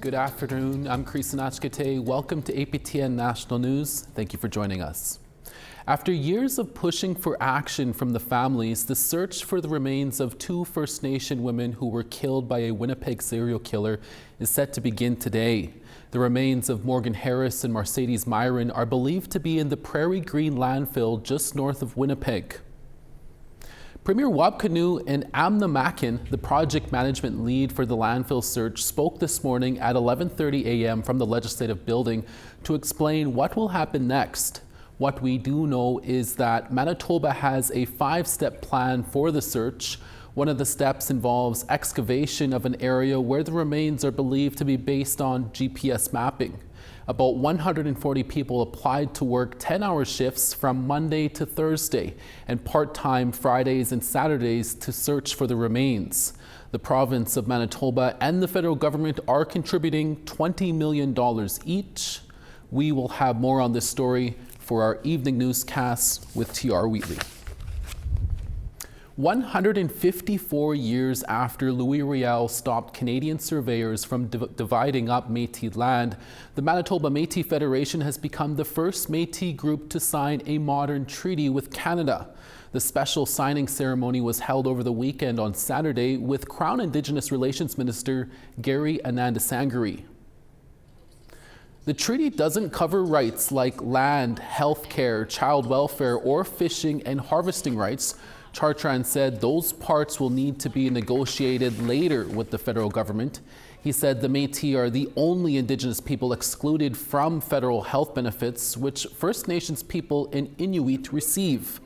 Good afternoon. I'm Chris Nachkate. Welcome to APTN National News. Thank you for joining us. After years of pushing for action from the families, the search for the remains of two First Nation women who were killed by a Winnipeg serial killer is set to begin today. The remains of Morgan Harris and Mercedes Myron are believed to be in the Prairie Green landfill just north of Winnipeg. Premier Wabkanu and Amna Makin, the project management lead for the landfill search, spoke this morning at 11:30 a.m. from the Legislative Building to explain what will happen next. What we do know is that Manitoba has a 5-step plan for the search. One of the steps involves excavation of an area where the remains are believed to be based on GPS mapping. About 140 people applied to work 10-hour shifts from Monday to Thursday and part-time Fridays and Saturdays to search for the remains. The province of Manitoba and the federal government are contributing $20 million each. We will have more on this story for our evening newscast with T.R. Wheatley. 154 years after Louis Riel stopped Canadian surveyors from dividing up Métis land, the Manitoba Métis Federation has become the first Métis group to sign a modern treaty with Canada. The special signing ceremony was held over the weekend on Saturday with Crown Indigenous Relations Minister Gary Anandasangari. The treaty doesn't cover rights like land, health care, child welfare, or fishing and harvesting rights. Chartrand said those parts will need to be negotiated later with the federal government. He said the Métis are the only Indigenous people excluded from federal health benefits, which First Nations people and Inuit receive.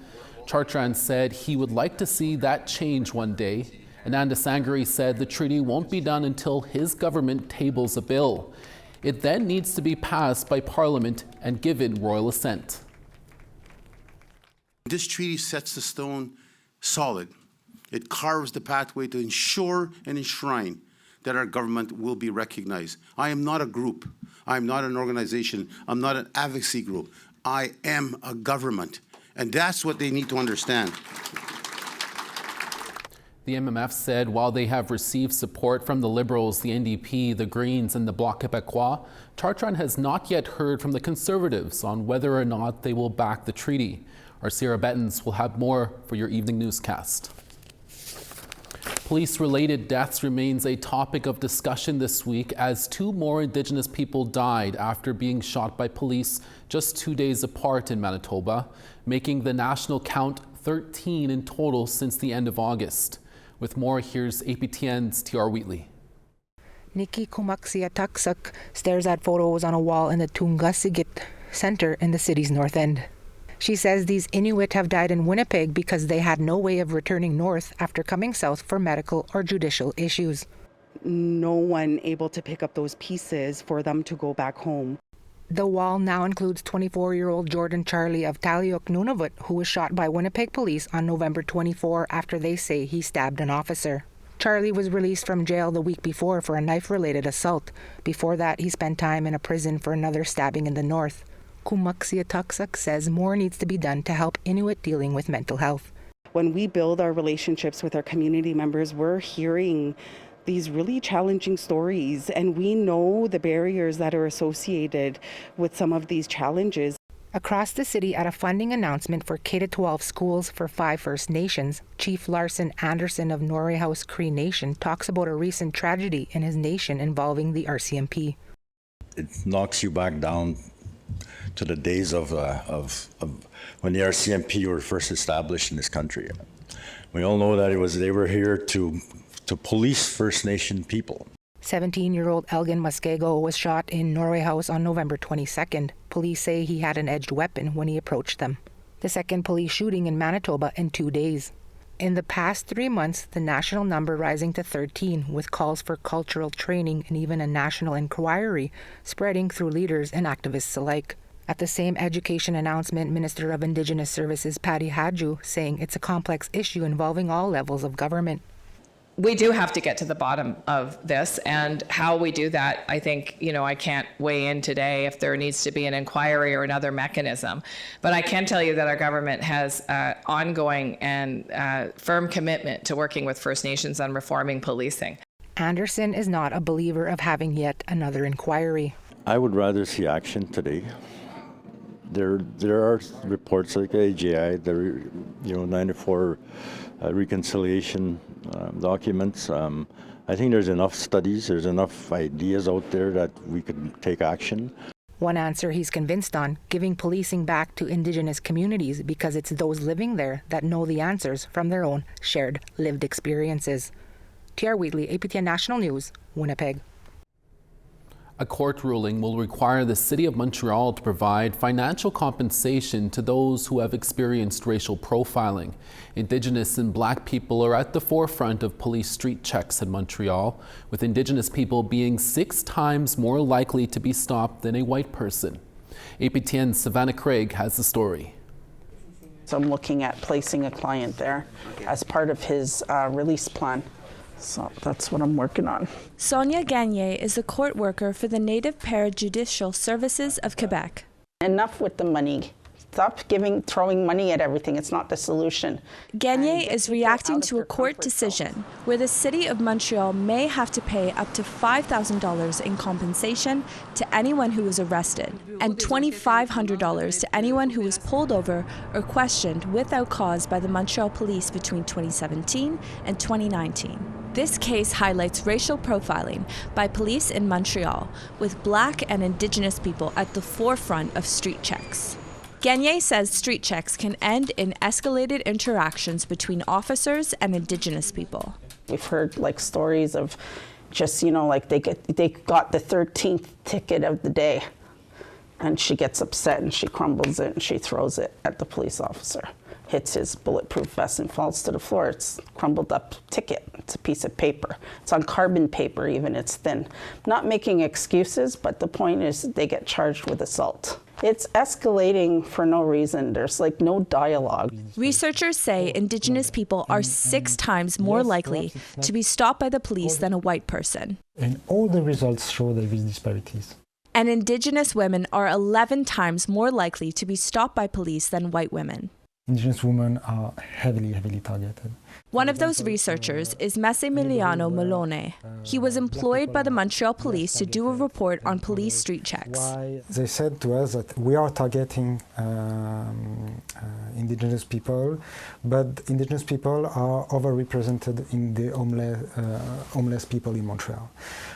Chartrand said he would like to see that change one day. Anandasangari said the treaty won't be done until his government tables a bill. It then needs to be passed by Parliament and given royal assent. This treaty sets the stone solid. It carves the pathway to ensure and enshrine that our government will be recognized. I am not a group. I am not an organization. I'm not an advocacy group. I am a government. And that's what they need to understand. The MMF said while they have received support from the Liberals, the NDP, the Greens and the Bloc Québécois, Chartrand has not yet heard from the Conservatives on whether or not they will back the treaty. Our Sarah Bettens will have more for your evening newscast. Police-related deaths remains a topic of discussion this week as 2 more Indigenous people died after being shot by police just 2 days apart in Manitoba, making the national count 13 in total since the end of August. With more, here's APTN's T.R. Wheatley. Nikki Kumaksiataksak stares at photos on a wall in the Tungasigit Center in the city's north end. She says these Inuit have died in Winnipeg because they had no way of returning north after coming south for medical or judicial issues. No one able to pick up those pieces for them to go back home. The wall now includes 24-year-old Jordan Charlie of Taliok Nunavut, who was shot by Winnipeg police on November 24 after they say he stabbed an officer. Charlie was released from jail the week before for a knife-related assault. Before that, he spent time in a prison for another stabbing in the north. Kumaksiataksak says more needs to be done to help Inuit dealing with mental health. When we build our relationships with our community members, we're hearing these really challenging stories, and we know the barriers that are associated with some of these challenges. Across the city at a funding announcement for K-12 schools for 5 First Nations, Chief Larson Anderson of Norrie House Cree Nation talks about a recent tragedy in his nation involving the RCMP. It knocks you back down to the days of when the RCMP were first established in this country. We all know that they were here to police First Nation people. 17-year-old Elgin Muskego was shot in Norrie House on November 22nd. Police say he had an edged weapon when he approached them. The second police shooting in Manitoba in 2 days. In the past 3 months, the national number rising to 13, with calls for cultural training and even a national inquiry spreading through leaders and activists alike. At the same education announcement, Minister of Indigenous Services Patty Hadju saying it's a complex issue involving all levels of government. We do have to get to the bottom of this, and how we do that, I think, I can't weigh in today if there needs to be an inquiry or another mechanism. But I can tell you that our government has ongoing and firm commitment to working with First Nations on reforming policing. Anderson is not a believer of having yet another inquiry. I would rather see action today. There are reports like AGI, the 94 reconciliation documents. I think there's enough studies, there's enough ideas out there that we could take action. One answer he's convinced on, giving policing back to Indigenous communities because it's those living there that know the answers from their own shared lived experiences. T.R. Wheatley, APTN National News, Winnipeg. A court ruling will require the City of Montreal to provide financial compensation to those who have experienced racial profiling. Indigenous and Black people are at the forefront of police street checks in Montreal, with Indigenous people being 6 times more likely to be stopped than a white person. APTN's Savannah Craig has the story. So I'm looking at placing a client there as part of his release plan. So that's what I'm working on. Sonia Gagné is a court worker for the Native Parajudicial Services of Quebec. Enough with the money. Stop throwing money at everything. It's not the solution. Gagné is reacting to a court decision where the City of Montreal may have to pay up to $5,000 in compensation to anyone who was arrested and $2,500 to anyone who was pulled over or questioned without cause by the Montreal Police between 2017 and 2019. This case highlights racial profiling by police in Montreal, with Black and Indigenous people at the forefront of street checks. Gagné says street checks can end in escalated interactions between officers and Indigenous people. We've heard stories of just, they got the 13th ticket of the day, and she gets upset and she crumbles it and she throws it at the police officer. Hits his bulletproof vest and falls to the floor. It's a crumbled up ticket. It's a piece of paper. It's on carbon paper even, it's thin. Not making excuses, but the point is they get charged with assault. It's escalating for no reason. There's no dialogue. Researchers say Indigenous people are 6 times more likely to be stopped by the police than a white person. And all the results show there is disparities. And Indigenous women are 11 times more likely to be stopped by police than white women. Indigenous women are heavily targeted. One of those researchers is Massimiliano Malone. He was employed by the Montreal Police to do a report on police street checks. They said to us that we are targeting Indigenous people, but Indigenous people are overrepresented in the homeless people in Montreal.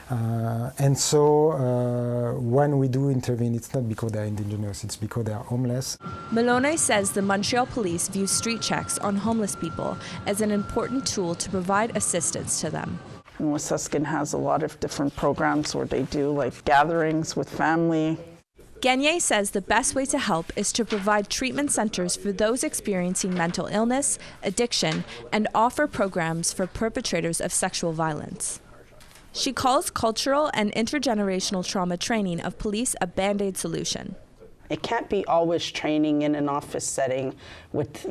And so when we do intervene, it's not because they're Indigenous, it's because they are homeless. Malone says the Montreal Police view street checks on homeless people as an important tool to provide assistance to them. And Wissoskin has a lot of different programs where they do gatherings with family. Gagné says the best way to help is to provide treatment centers for those experiencing mental illness, addiction, and offer programs for perpetrators of sexual violence. She calls cultural and intergenerational trauma training of police a Band-Aid solution. It can't be always training in an office setting with,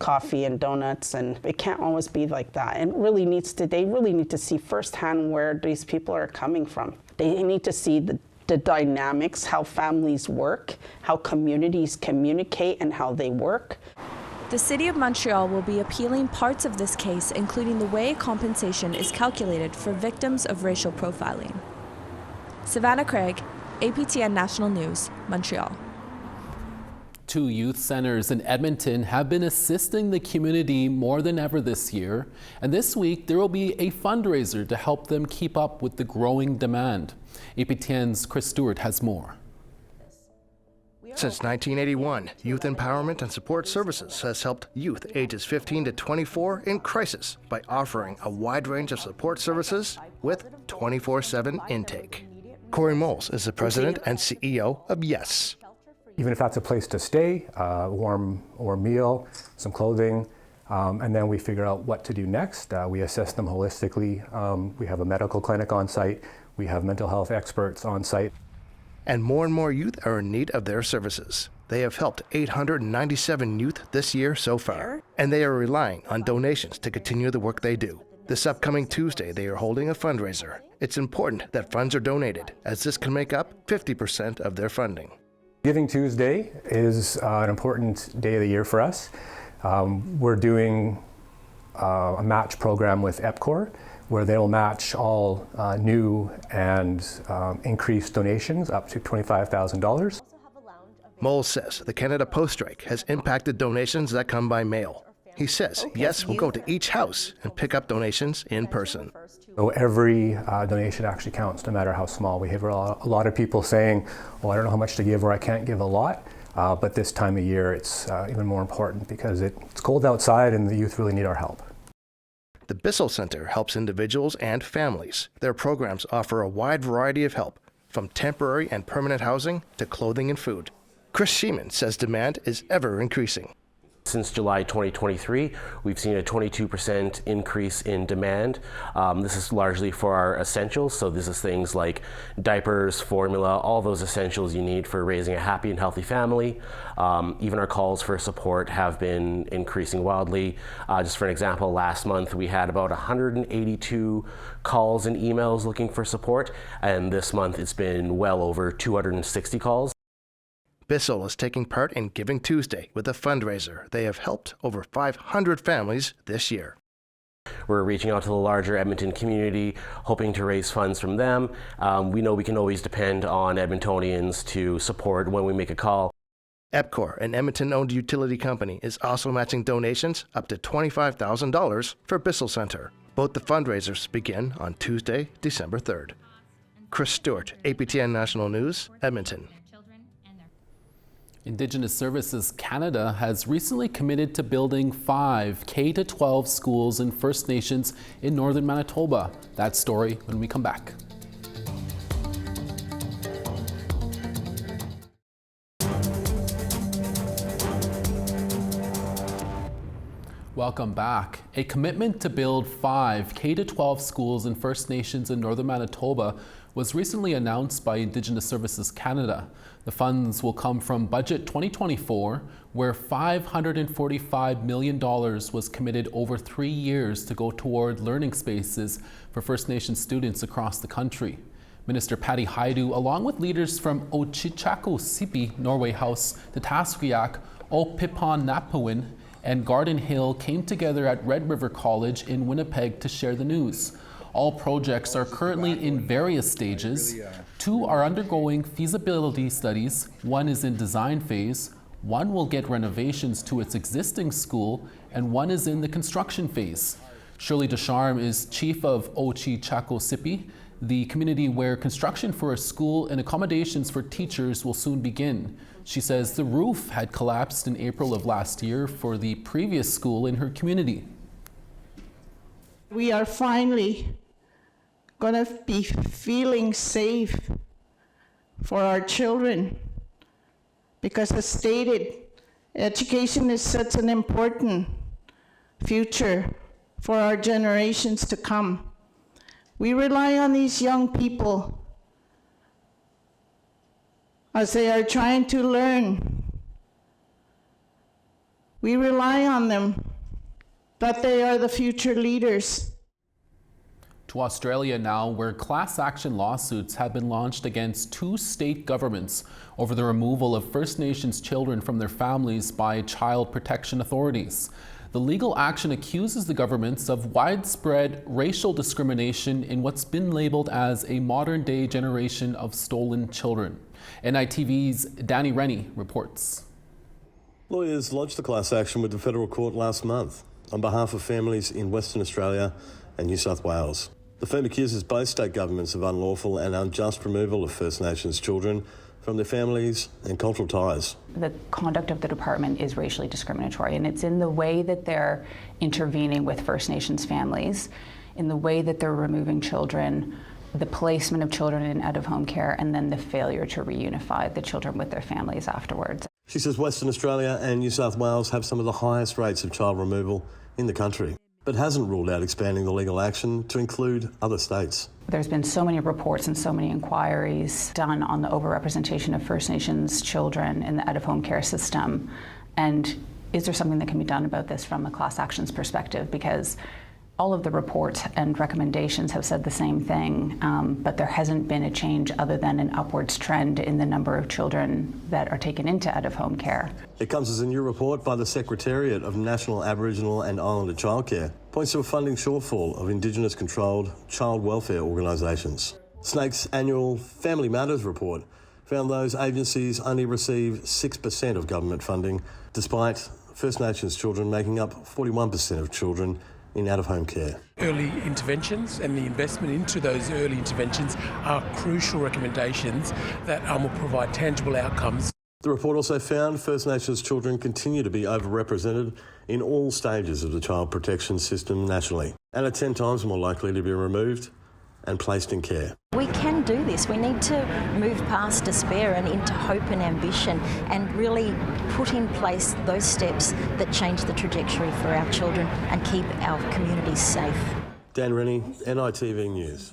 coffee and donuts, and it can't always be like that. And they really need to see firsthand where these people are coming from. They need to see the dynamics, how families work, how communities communicate and how they work. The City of Montreal will be appealing parts of this case, including the way compensation is calculated for victims of racial profiling. Savannah Craig, APTN National News, Montreal. 2 youth centers in Edmonton have been assisting the community more than ever this year, and this week there will be a fundraiser to help them keep up with the growing demand. APTN's Chris Stewart has more. Since 1981, Youth Empowerment and Support Services has helped youth ages 15 to 24 in crisis by offering a wide range of support services with 24/7 intake. Corey Moles is the president and CEO of Yes. Even if that's a place to stay, warm or meal, some clothing, and then we figure out what to do next. We assess them holistically. We have a medical clinic on site. We have mental health experts on site. And more youth are in need of their services. They have helped 897 youth this year so far, and they are relying on donations to continue the work they do. This upcoming Tuesday, they are holding a fundraiser. It's important that funds are donated, as this can make up 50% of their funding. Giving Tuesday is an important day of the year for us. We're doing a match program with EPCOR, where they'll match all new and increased donations up to $25,000. Mole says the Canada Post strike has impacted donations that come by mail. He says, yes, we'll go to each house and pick up donations in person. So every donation actually counts, no matter how small. We have a lot of people saying, well, I don't know how much to give, or I can't give a lot. But this time of year, it's even more important because it's cold outside and the youth really need our help. The Bissell Center helps individuals and families. Their programs offer a wide variety of help, from temporary and permanent housing to clothing and food. Chris Sheeman says demand is ever increasing. Since July 2023, we've seen a 22% increase in demand. This is largely for our essentials, so this is things like diapers, formula, all those essentials you need for raising a happy and healthy family. Even our calls for support have been increasing wildly. Just for an example, last month we had about 182 calls and emails looking for support, and this month it's been well over 260 calls. Bissell is taking part in Giving Tuesday with a fundraiser. They have helped over 500 families this year. We're reaching out to the larger Edmonton community, hoping to raise funds from them. We know we can always depend on Edmontonians to support when we make a call. EPCOR, an Edmonton-owned utility company, is also matching donations up to $25,000 for Bissell Center. Both the fundraisers begin on Tuesday, December 3rd. Chris Stewart, APTN National News, Edmonton. Indigenous Services Canada has recently committed to building 5 K-12 schools in First Nations in northern Manitoba. That story when we come back. Welcome back. A commitment to build 5 K-12 schools in First Nations in northern Manitoba was recently announced by Indigenous Services Canada. The funds will come from Budget 2024, where $545 million was committed over 3 years to go toward learning spaces for First Nation students across the country. Minister Patty Haidu, along with leaders from Ochichako-Sipi, Norway House, the Taskiak, Opipon Napuin, and Garden Hill came together at Red River College in Winnipeg to share the news. All projects are currently in various stages. 2 are undergoing feasibility studies, 1 is in design phase, 1 will get renovations to its existing school, and 1 is in the construction phase. Shirley Descharme is chief of Ochichako-Sipi, the community where construction for a school and accommodations for teachers will soon begin. She says the roof had collapsed in April of last year for the previous school in her community. We are finally going to be feeling safe for our children because, as stated, education is such an important future for our generations to come. We rely on these young people as they are trying to learn. We rely on them that they are the future leaders. To Australia now, where class action lawsuits have been launched against 2 state governments over the removal of First Nations children from their families by child protection authorities. The legal action accuses the governments of widespread racial discrimination in what's been labeled as a modern-day generation of stolen children. NITV's Danny Rennie reports. Lawyers lodged the class action with the federal court last month on behalf of families in Western Australia and New South Wales. The firm accuses both state governments of unlawful and unjust removal of First Nations children from their families and cultural ties. The conduct of the department is racially discriminatory, and it's in the way that they're intervening with First Nations families, in the way that they're removing children, the placement of children in out-of-home care, and then the failure to reunify the children with their families afterwards. She says Western Australia and New South Wales have some of the highest rates of child removal in the country, but hasn't ruled out expanding the legal action to include other states. There's been so many reports and so many inquiries done on the overrepresentation of First Nations children in the out-of-home care system. And is there something that can be done about this from a class actions perspective? Because All of the reports and recommendations have said the same thing, but there hasn't been a change other than an upwards trend in the number of children that are taken into out-of-home care. It comes as a new report by the Secretariat of National Aboriginal and Islander Childcare. Points to a funding shortfall of Indigenous-controlled child welfare organisations. SNAIC's annual Family Matters report found those agencies only receive 6% of government funding, despite First Nations children making up 41% of children in out-of-home care. Early interventions and the investment into those early interventions are crucial recommendations that will provide tangible outcomes. The report also found First Nations children continue to be overrepresented in all stages of the child protection system nationally and are 10 times more likely to be removed and placed in care. We can do this. We need to move past despair and into hope and ambition and really put in place those steps that change the trajectory for our children and keep our communities safe. Dan Rennie, NITV News.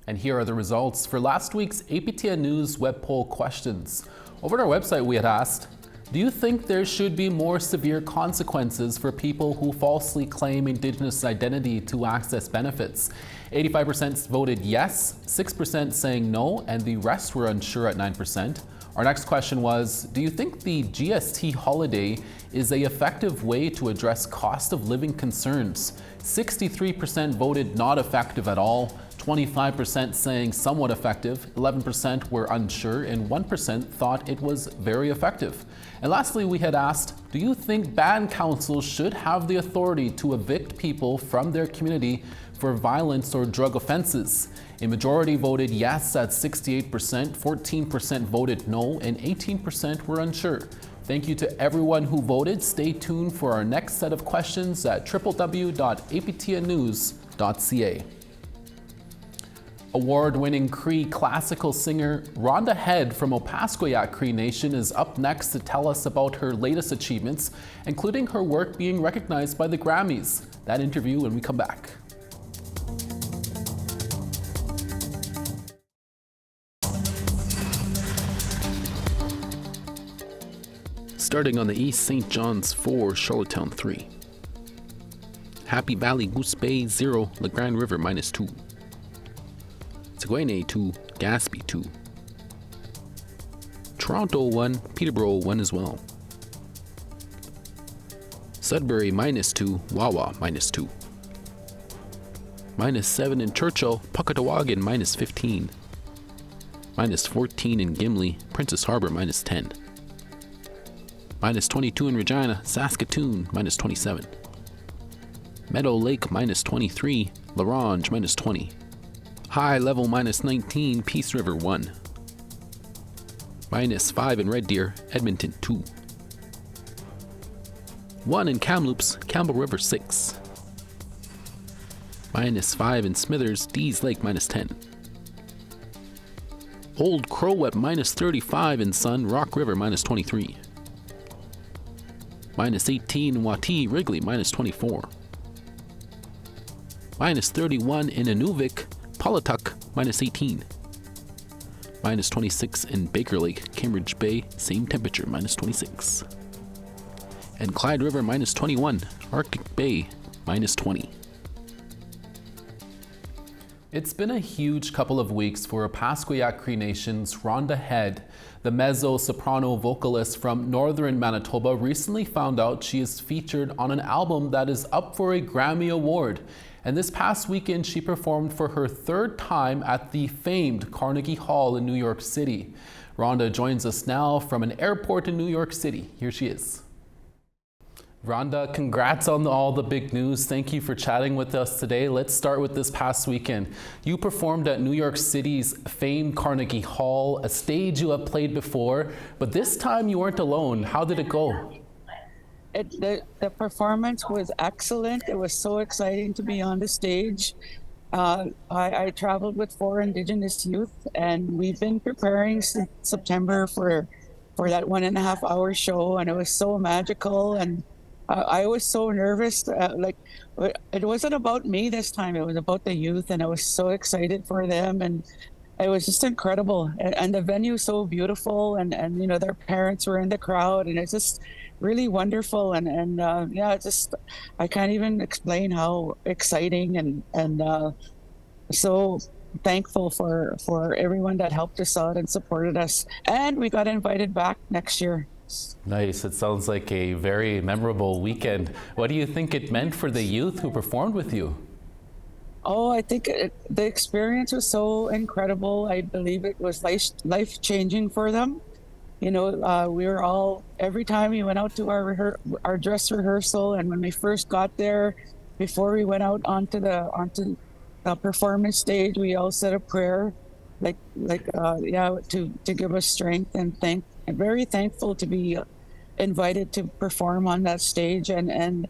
And here are the results for last week's APTN News web poll questions. Over on our website, we had asked, do you think there should be more severe consequences for people who falsely claim Indigenous identity to access benefits? 85% voted yes, 6% saying no, and the rest were unsure at 9%. Our next question was, do you think the GST holiday is an effective way to address cost of living concerns? 63% voted not effective at all, 25% saying somewhat effective, 11% were unsure, and 1% thought it was very effective. And lastly, we had asked, do you think band councils should have the authority to evict people from their community for violence or drug offenses? A majority voted yes at 68%, 14% voted no, and 18% were unsure. Thank you to everyone who voted. Stay tuned for our next set of questions at www.aptnnews.ca. Award-winning Cree classical singer Rhonda Head from Opaskwayak Cree Nation is up next to tell us about her latest achievements, including her work being recognized by the Grammys. That interview when we come back. Starting on the east, St. John's 4, Charlottetown 3. Happy Valley, Goose Bay 0, La Grande River -2. Saguenay 2, Gaspé 2. Toronto 1, Peterborough 1 as well. Sudbury -2, Wawa -2. -7 in Churchill, Puckatawagan -15. -14 in Gimli, Princess Harbour -10. -22 in Regina, Saskatoon -27. Meadow Lake -23, La Ronge -20. High Level -19, Peace River 1. -5 in Red Deer, Edmonton 2. 1 in Kamloops, Campbell River 6. -5 in Smithers, Dees Lake -10. Old Crow at -35 in Sun, Rock River -23. -18 in Watee, Wrigley -24. -31 in Inuvik, Polituck -18. -26 in Baker Lake, Cambridge Bay, same temperature -26. And Clyde River -21, Arctic Bay -20. It's been a huge couple of weeks for Opaskwayak Cree Nation's Rhonda Head. The mezzo-soprano vocalist from northern Manitoba recently found out she is featured on an album that is up for a Grammy Award. And this past weekend, she performed for her third time at the famed Carnegie Hall in New York City. Rhonda joins us now from an airport in New York City. Here she is. Rhonda, congrats on all the big news. Thank you for chatting with us today. Let's start with this past weekend. You performed at New York City's famed Carnegie Hall, a stage you have played before, but this time you weren't alone. How did it go? The performance was excellent. It was so exciting to be on the stage. I traveled with 4 Indigenous youth, and we've been preparing since September for that 1.5 hour show, and it was so magical. And I was so nervous. It wasn't about me this time. It was about the youth, and I was so excited for them. And it was just incredible. And the venue so beautiful, and you know, their parents were in the crowd, and really wonderful. And yeah, it's just, I can't even explain how exciting and so thankful for everyone that helped us out and supported us. And we got invited back next year. Nice. It sounds like a very memorable weekend. What do you think it meant for the youth who performed with you? Oh, I think the experience was so incredible. I believe it was life-changing for them. You know, we were all, every time we went out to our dress rehearsal, and when we first got there, before we went out onto the performance stage, we all said a prayer, to give us strength and very thankful to be invited to perform on that stage. And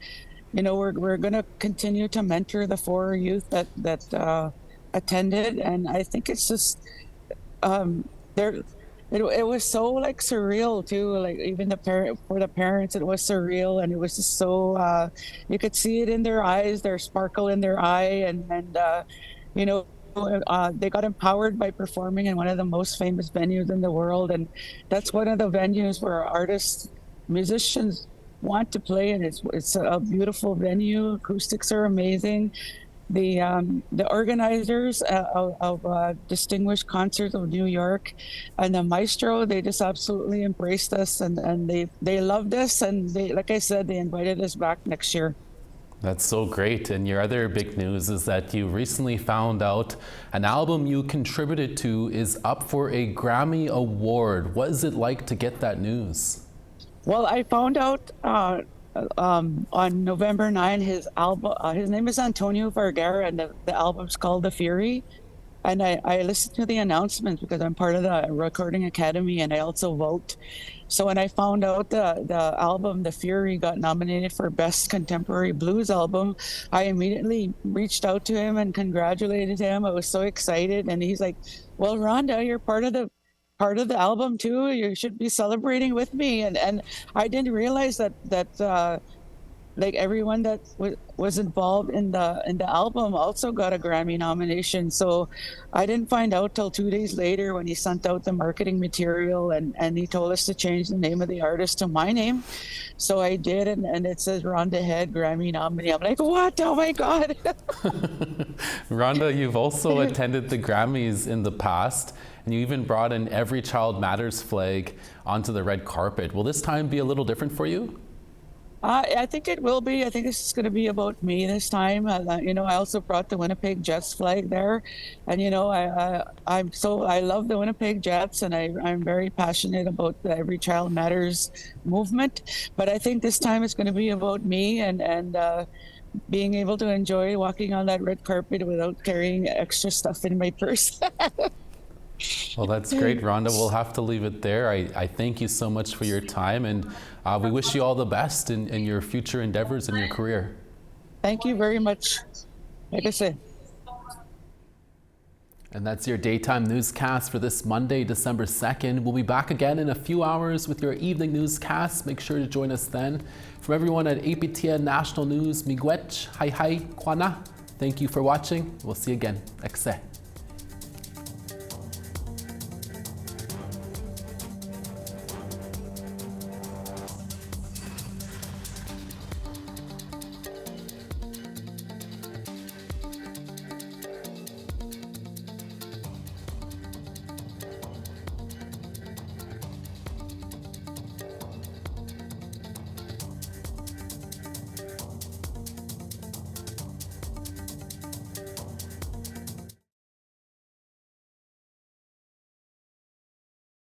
you know, we're going to continue to mentor the 4 youth that attended, and I think it's just it was so like surreal too. Like even for the parents, it was surreal, and it was just so you could see it in their eyes, their sparkle in their eye, and you know. They got empowered by performing in one of the most famous venues in the world, and that's one of the venues where artists, musicians want to play, and it's a beautiful venue. Acoustics are amazing. The organizers of Distinguished Concerts of New York and the maestro, they just absolutely embraced us, and they loved us, and they, like I said, they invited us back next year. That's so great. And your other big news is that you recently found out an album you contributed to is up for a Grammy Award. What is it like to get that news? Well, I found out on November 9, his album, his name is Antonio Vergara, and the album's called The Fury. And I listened to the announcement because I'm part of the Recording Academy, and I also vote. So when I found out the album, The Fury, got nominated for Best Contemporary Blues Album, I immediately reached out to him and congratulated him. I was so excited. And he's like, well, Rhonda, you're part of the album too. You should be celebrating with me. And I didn't realize that like everyone that was involved in the album also got a Grammy nomination. So I didn't find out till 2 days later when he sent out the marketing material, and he told us to change the name of the artist to my name. So I did, and it says Rhonda Head, Grammy nominee. I'm like, what? Oh my God. Rhonda, you've also attended the Grammys in the past, and you even brought an Every Child Matters flag onto the red carpet. Will this time be a little different for you? I think it will be. I think it's going to be about me this time. You know, I also brought the Winnipeg Jets flag there, and you know, I love the Winnipeg Jets, and I'm very passionate about the Every Child Matters movement. But I think this time it's going to be about me and being able to enjoy walking on that red carpet without carrying extra stuff in my purse. Well, that's great, Rhonda. We'll have to leave it there. I thank you so much for your time, and we wish you all the best in your future endeavors and your career. Thank you very much. Like I said. And that's your daytime newscast for this Monday, December 2nd. We'll be back again in a few hours with your evening newscast. Make sure to join us then. From everyone at APTN National News, Miigwech, Hai Hai, Kwana. Thank you for watching. We'll see you again. Ekse.